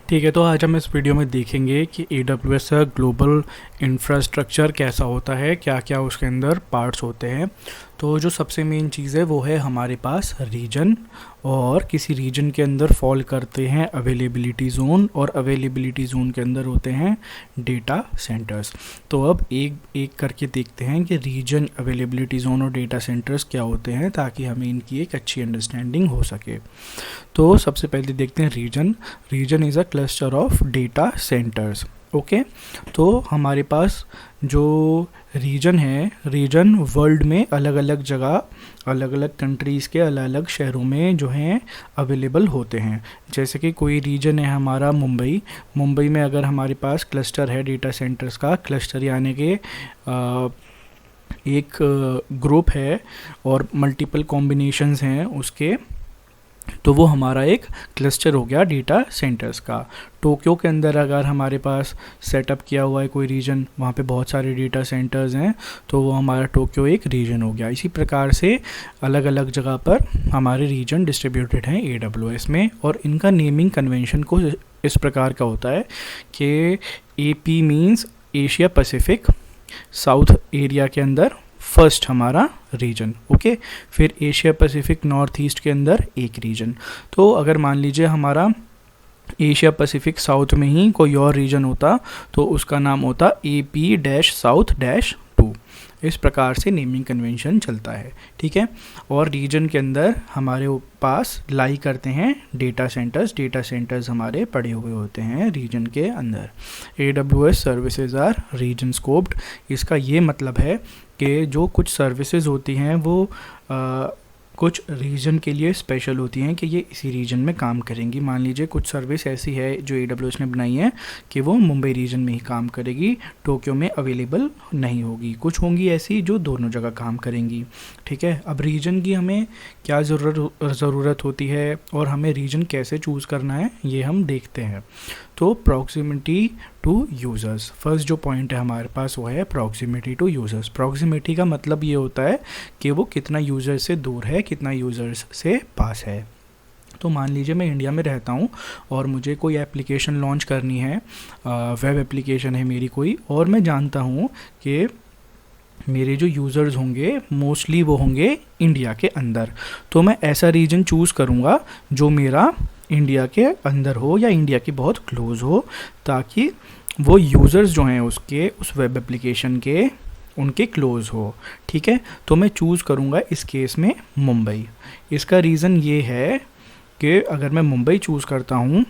ठीक है, तो आज हम इस वीडियो में देखेंगे कि AWS का ग्लोबल इंफ्रास्ट्रक्चर कैसा होता है, क्या क्या उसके अंदर पार्ट्स होते हैं। तो जो सबसे मेन चीज़ है वो है हमारे पास रीजन, और किसी रीजन के अंदर फॉल करते हैं अवेलेबिलिटी जोन, और अवेलेबिलिटी जोन के अंदर होते हैं डेटा सेंटर्स। तो अब एक एक करके देखते हैं कि रीजन, अवेलेबिलिटी जोन और डेटा सेंटर्स क्या होते हैं, ताकि हमें इनकी एक अच्छी अंडरस्टैंडिंग हो सके। तो सबसे पहले देखते हैं region. Region is a cluster of data centres. Okay, तो हमारे पास जो रीजन है, रीजन वर्ल्ड में अलग अलग जगह, अलग अलग कंट्रीज़ के अलग अलग शहरों में जो हैं अवेलेबल होते हैं। जैसे कि कोई रीजन है हमारा मुंबई, मुंबई में अगर हमारे पास क्लस्टर है डेटा सेंटर्स का, क्लस्टर यानी कि एक ग्रुप है और मल्टीपल कॉम्बिनेशंस हैं उसके, तो वो हमारा एक क्लस्टर हो गया डेटा सेंटर्स का। टोक्यो के अंदर अगर हमारे पास सेटअप किया हुआ है कोई रीजन, वहाँ पे बहुत सारे डेटा सेंटर्स हैं, तो वो हमारा टोक्यो एक रीजन हो गया। इसी प्रकार से अलग अलग जगह पर हमारे रीजन डिस्ट्रीब्यूटेड हैं AWS में, और इनका नेमिंग कन्वेंशन को इस प्रकार का होता है कि AP means Asia Pacific, south area के अंदर फर्स्ट हमारा रीजन। ओके, फिर एशिया पैसिफिक नॉर्थ ईस्ट के अंदर एक रीजन। तो अगर मान लीजिए हमारा एशिया पैसिफिक साउथ में ही कोई और रीजन होता, तो उसका नाम होता AP-South-2। इस प्रकार से नेमिंग कन्वेंशन चलता है। ठीक है, और रीजन के अंदर हमारे पास लाई करते हैं डेटा सेंटर्स। डेटा सेंटर्स हमारे पड़े हुए होते हैं रीजन के अंदर। AWS services are region scoped. इसका ये मतलब है कि जो कुछ सर्विसेज होती हैं वो कुछ रीजन के लिए स्पेशल होती हैं कि ये इसी रीजन में काम करेंगी। मान लीजिए कुछ सर्विस ऐसी है जो AWS ने बनाई है कि वो मुंबई रीजन में ही काम करेगी, टोक्यो में अवेलेबल नहीं होगी। कुछ होंगी ऐसी जो दोनों जगह काम करेंगी। ठीक है, अब रीजन की हमें क्या ज़रूरत होती है और हमें रीजन कैसे चूज़ करना है, ये हम देखते हैं। तो प्रॉक्सिमिटी टू यूज़र्स, फर्स्ट जो पॉइंट है हमारे पास वो है प्रॉक्सिमिटी टू यूज़र्स। प्रॉक्सिमिटी का मतलब ये होता है कि वो कितना यूज़र से दूर है, कितना यूज़र्स से पास है। तो मान लीजिए मैं इंडिया में रहता हूँ और मुझे कोई एप्लीकेशन लॉन्च करनी है, वेब एप्लीकेशन है मेरी कोई, और मैं जानता हूँ कि मेरे जो यूज़र्स होंगे मोस्टली वो होंगे इंडिया के अंदर। तो मैं ऐसा रीजन चूज़ करूँगा जो मेरा इंडिया के अंदर हो या इंडिया के बहुत क्लोज हो, ताकि वो यूज़र्स जो हैं उसके, उस वेब एप्लीकेशन के, उनके क्लोज हो। ठीक है, तो मैं चूज़ करूँगा इस केस में मुंबई। इसका रीज़न ये है कि अगर मैं मुंबई चूज़ करता हूँ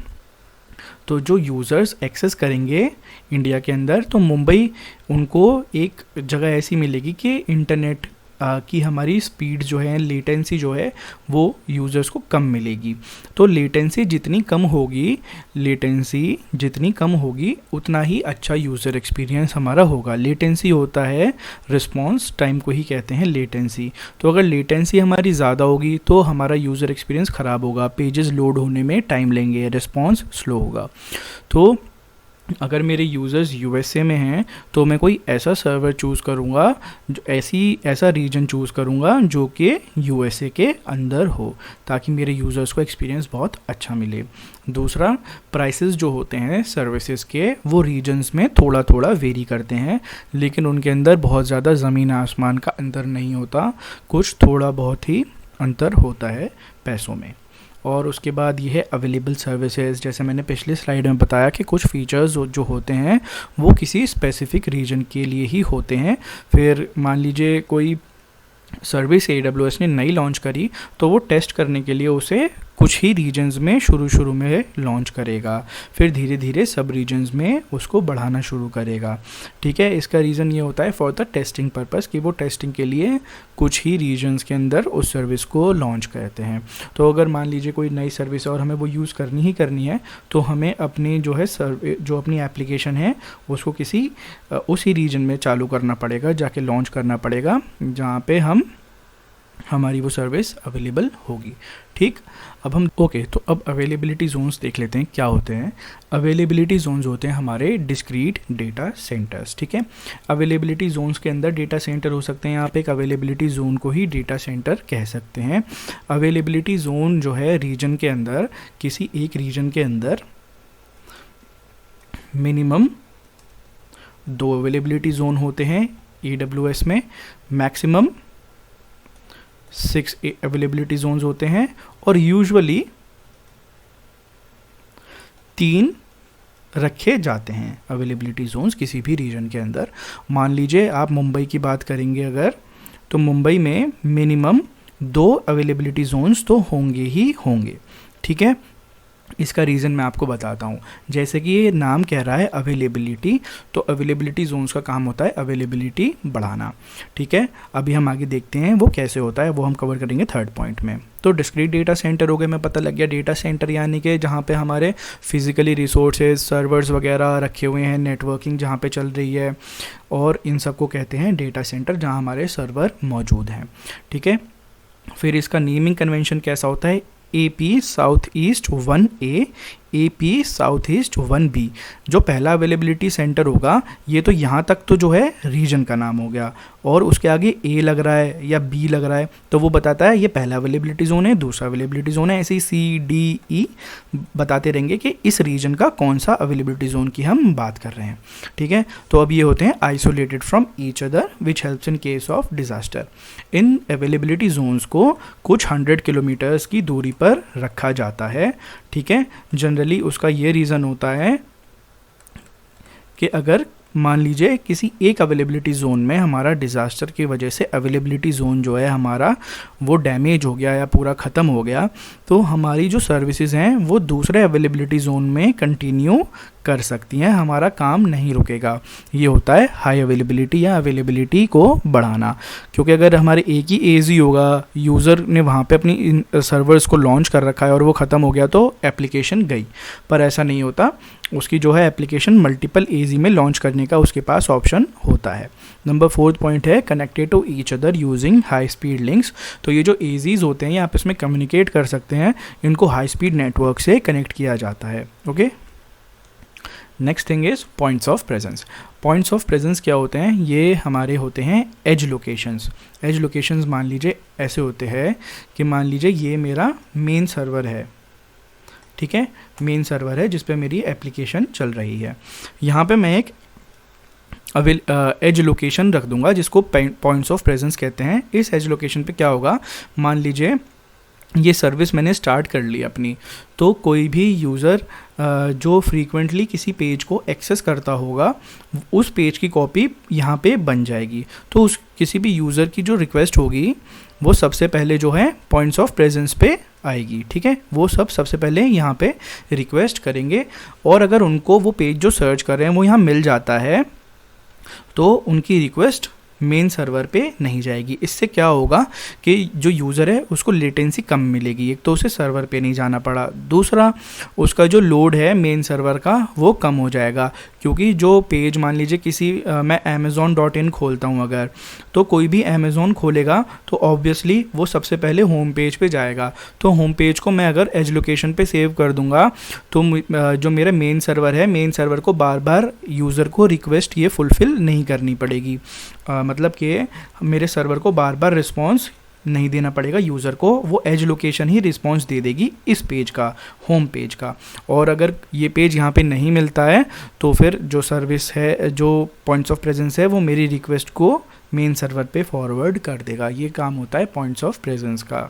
तो जो यूज़र्स एक्सेस करेंगे इंडिया के अंदर, तो मुंबई उनको एक जगह ऐसी मिलेगी कि इंटरनेट की हमारी स्पीड जो है, लेटेंसी जो है, वो यूज़र्स को कम मिलेगी। तो लेटेंसी जितनी कम होगी, लेटेंसी जितनी कम होगी उतना ही अच्छा यूज़र एक्सपीरियंस हमारा होगा। लेटेंसी होता है रिस्पॉन्स टाइम को ही कहते हैं लेटेंसी। तो अगर लेटेंसी हमारी ज़्यादा होगी तो हमारा यूज़र एक्सपीरियंस ख़राब होगा, पेजेस लोड होने में टाइम लेंगे, रिस्पॉन्स स्लो होगा। तो अगर मेरे यूज़र्स USA में हैं तो मैं कोई ऐसा सर्वर चूज़ करूँगा, जो ऐसा रीजन चूज़ करूँगा जो कि USA के अंदर हो, ताकि मेरे यूज़र्स को एक्सपीरियंस बहुत अच्छा मिले। दूसरा, प्राइसेस जो होते हैं सर्विसेज के, वो रीजन्स में थोड़ा थोड़ा वेरी करते हैं, लेकिन उनके अंदर बहुत ज़्यादा ज़मीन आसमान का अंतर नहीं होता, कुछ थोड़ा बहुत ही अंतर होता है पैसों में। और उसके बाद ये है अवेलेबल सर्विसेज। जैसे मैंने पिछले स्लाइड में बताया कि कुछ फीचर्स जो होते हैं वो किसी स्पेसिफिक रीजन के लिए ही होते हैं। फिर मान लीजिए कोई सर्विस AWS ने नई लॉन्च करी, तो वो टेस्ट करने के लिए उसे कुछ ही रीजन्स में शुरू में लॉन्च करेगा, फिर धीरे धीरे सब रीजन्स में उसको बढ़ाना शुरू करेगा। ठीक है, इसका रीज़न ये होता है फॉर द टेस्टिंग पर्पस, कि वो टेस्टिंग के लिए कुछ ही रीजन्स के अंदर उस सर्विस को लॉन्च करते हैं। तो अगर मान लीजिए कोई नई सर्विस और हमें वो यूज़ करनी ही करनी है, तो हमें अपनी जो है जो अपनी एप्लीकेशन है उसको किसी उसी रीजन में चालू करना पड़ेगा, जाके लॉन्च करना पड़ेगा जहाँ पे हमारी वो सर्विस अवेलेबल होगी। ठीक, अब हम तो अब अवेलेबिलिटी जोन्स देख लेते हैं क्या होते हैं। अवेलेबिलिटी जोन्स होते हैं हमारे डिस्क्रीट डेटा सेंटर्स। ठीक है, अवेलेबिलिटी जोन्स के अंदर डेटा सेंटर हो सकते हैं, आप एक अवेलेबिलिटी जोन को ही डेटा सेंटर कह सकते हैं। अवेलेबिलिटी जोन जो है रीजन के अंदर, किसी एक रीजन के अंदर मिनिमम 2 अवेलेबिलिटी जोन होते हैं AWS में, मैक्सिमम 6 अवेलेबिलिटी जोन्स होते हैं, और यूजुअली 3 रखे जाते हैं अवेलेबिलिटी जोन्स किसी भी रीजन के अंदर। मान लीजिए आप मुंबई की बात करेंगे अगर, तो मुंबई में मिनिमम 2 अवेलेबिलिटी जोन्स तो होंगे ही होंगे, ठीक है। इसका रीज़न मैं आपको बताता हूँ। जैसे कि ये नाम कह रहा है अवेलेबिलिटी, तो अवेलेबिलिटी जोन्स का काम होता है अवेलेबिलिटी बढ़ाना, ठीक है। अभी हम आगे देखते हैं वो कैसे होता है, वो हम कवर करेंगे 3rd पॉइंट में। तो डिस्क्रीट डेटा सेंटर हो गए, मैं पता लग गया डेटा सेंटर यानी कि जहाँ पे हमारे फिजिकली रिसोर्सेज सर्वर्स वगैरह रखे हुए हैं, नेटवर्किंग जहाँ पे चल रही है, और इन सब को कहते हैं डेटा सेंटर, जहाँ हमारे सर्वर मौजूद हैं, ठीक है। फिर इसका नेमिंग कन्वेंशन कैसा होता है, AP south east 1A, AP south east 1B। जो पहला अवेलेबिलिटी सेंटर होगा ये तो यहाँ तक तो जो है रीजन का नाम हो गया, और उसके आगे A लग रहा है या B लग रहा है तो वो बताता है ये पहला अवेलेबिलिटी जोन है, दूसरा अवेलेबिलिटी जोन है, ऐसे ही C, D, E बताते रहेंगे कि इस रीजन का कौन सा अवेलेबिलिटी जोन की हम बात कर रहे हैं, ठीक है। तो अब ये होते हैं isolated from each other which helps in case of disaster. इन अवेलेबिलिटी जोन्स को कुछ 100 किलोमीटर्स की दूरी पर रखा जाता है, ठीक है। जनरली उसका ये रीज़न होता है कि अगर मान लीजिए किसी एक अवेलेबिलिटी जोन में हमारा डिज़ास्टर की वजह से अवेलेबिलिटी जोन जो है हमारा वो डैमेज हो गया या पूरा ख़त्म हो गया, तो हमारी जो सर्विसेज हैं वो दूसरे अवेलेबिलिटी जोन में कंटिन्यू कर सकती हैं, हमारा काम नहीं रुकेगा। ये होता है हाई अवेलेबिलिटी या अवेलेबिलिटी को बढ़ाना, क्योंकि अगर हमारे एक ही एजी होगा, यूज़र ने वहाँ पे अपनी सर्वर्स को लॉन्च कर रखा है और वो ख़त्म हो गया तो एप्लीकेशन गई, पर ऐसा नहीं होता। उसकी जो है एप्लीकेशन मल्टीपल एजी में लॉन्च करने का उसके पास ऑप्शन होता है। नंबर 4th पॉइंट है connected to each other using high speed links. तो ये जो एजीज होते हैं ये आपस में कम्युनिकेट कर सकते हैं, इनको हाई स्पीड नेटवर्क से कनेक्ट किया जाता है, okay. Next thing is points of presence. Points of presence क्या होते हैं, ये हमारे होते हैं एज लोकेशंस। एज लोकेशंस मान लीजिए ऐसे होते हैं कि मान लीजिए ये मेरा मेन सर्वर है, ठीक है, मेन सर्वर है जिस पे मेरी एप्लीकेशन चल रही है। यहाँ पे मैं एक एज लोकेशन रख दूंगा जिसको पॉइंट्स ऑफ प्रेजेंस कहते हैं। इस एज लोकेशन पे क्या होगा, मान लीजिए ये सर्विस मैंने स्टार्ट कर ली अपनी, तो कोई भी यूज़र जो फ्रीक्वेंटली किसी पेज को एक्सेस करता होगा उस पेज की कॉपी यहाँ पे बन जाएगी। तो उस किसी भी यूज़र की जो रिक्वेस्ट होगी वो सबसे पहले जो है पॉइंट्स ऑफ प्रेजेंस पे आएगी, ठीक है। वो सबसे पहले यहाँ पे रिक्वेस्ट करेंगे, और अगर उनको वो पेज जो सर्च कर रहे हैं वो यहाँ मिल जाता है तो उनकी रिक्वेस्ट मेन सर्वर पे नहीं जाएगी। इससे क्या होगा कि जो यूज़र है उसको लेटेंसी कम मिलेगी, एक तो उसे सर्वर पे नहीं जाना पड़ा, दूसरा उसका जो लोड है मेन सर्वर का वो कम हो जाएगा, क्योंकि जो पेज मान लीजिए किसी मैं amazon.in खोलता हूँ अगर, तो कोई भी अमेज़ॉन खोलेगा तो ऑब्वियसली वो सबसे पहले होम पेज पे जाएगा। तो होम पेज को मैं अगर एज लोकेशन पे सेव कर दूंगा तो जो मेरा मेन सर्वर है, मेन सर्वर को बार बार यूज़र को रिक्वेस्ट ये फुलफ़िल नहीं करनी पड़ेगी, मतलब कि मेरे सर्वर को बार बार रिस्पॉन्स नहीं देना पड़ेगा यूज़र को, वो एज लोकेशन ही रिस्पॉन्स दे देगी इस पेज का, होम पेज का। और अगर ये पेज यहाँ पे नहीं मिलता है तो फिर जो सर्विस है, जो पॉइंट्स ऑफ प्रेजेंस है, वो मेरी रिक्वेस्ट को मेन सर्वर पे फॉरवर्ड कर देगा। ये काम होता है पॉइंट्स ऑफ प्रेजेंस का।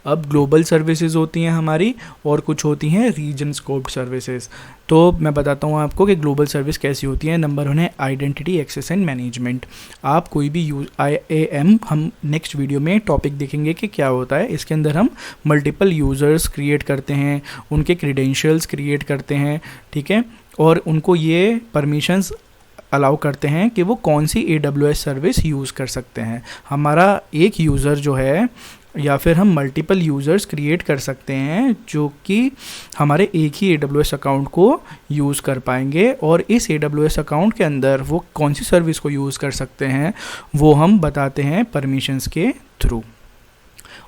अब ग्लोबल सर्विसेज होती हैं हमारी, और कुछ होती हैं रीजन स्कोप्ड सर्विसेज। तो मैं बताता हूँ आपको कि ग्लोबल सर्विस कैसी होती है। नंबर 1 है आइडेंटिटी एक्सेस एंड मैनेजमेंट। आप कोई भी IAM, हम नेक्स्ट वीडियो में टॉपिक देखेंगे कि क्या होता है। इसके अंदर हम मल्टीपल यूज़र्स क्रिएट करते हैं, उनके क्रीडेंशियल्स क्रिएट करते हैं, ठीक है, और उनको ये परमिशंस अलाउ करते हैं कि वो कौन सी AWS सर्विस यूज़ कर सकते हैं। हमारा एक यूज़र जो है, या फिर हम मल्टीपल यूज़र्स क्रिएट कर सकते हैं जो कि हमारे एक ही AWS अकाउंट को यूज़ कर पाएंगे, और इस AWS अकाउंट के अंदर वो कौन सी सर्विस को यूज़ कर सकते हैं वो हम बताते हैं परमिशंस के थ्रू।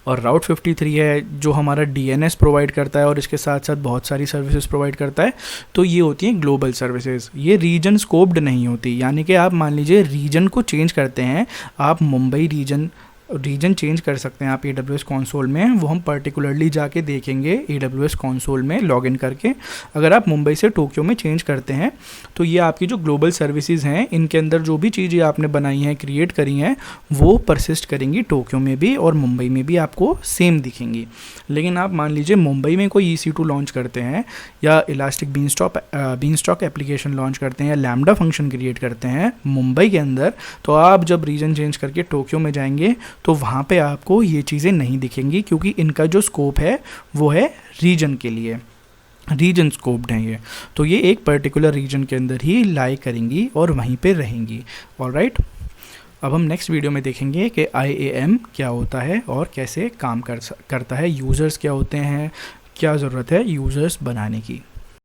और राउट 53 है जो हमारा DNS प्रोवाइड करता है और इसके साथ साथ बहुत सारी सर्विसेज प्रोवाइड करता है। तो ये होती हैं ग्लोबल सर्विसेज, ये रीजन स्कोप्ड नहीं होती, यानी कि आप मान लीजिए रीजन को चेंज करते हैं, आप मुंबई रीजन रीजन चेंज कर सकते हैं आप AWS कंसोल में, वो हम पर्टिकुलरली जाके देखेंगे AWS कंसोल में लॉगिन करके। अगर आप मुंबई से टोक्यो में चेंज करते हैं तो ये आपकी जो ग्लोबल सर्विसेज हैं इनके अंदर जो भी चीज़ें आपने बनाई हैं, क्रिएट करी हैं, वो परसिस्ट करेंगी टोक्यो में भी और मुंबई में भी आपको सेम दिखेंगी। लेकिन आप मान लीजिए मुंबई में कोई EC2 लॉन्च करते हैं या इलास्टिक बीनस्टॉक एप्लीकेशन लॉन्च करते हैं या लैम्डा फंक्शन क्रिएट करते हैं मुंबई के अंदर, तो आप जब रीजन चेंज करके टोक्यो में जाएंगे तो वहाँ पे आपको ये चीज़ें नहीं दिखेंगी, क्योंकि इनका जो स्कोप है वो है रीजन के लिए, रीजन स्कोप्ड हैं ये, तो ये एक पर्टिकुलर रीजन के अंदर ही लाई करेंगी और वहीं पे रहेंगी। ऑलराइट, अब हम नेक्स्ट वीडियो में देखेंगे कि IAM क्या होता है और कैसे काम करता है, यूज़र्स क्या होते हैं, क्या ज़रूरत है यूज़र्स बनाने की।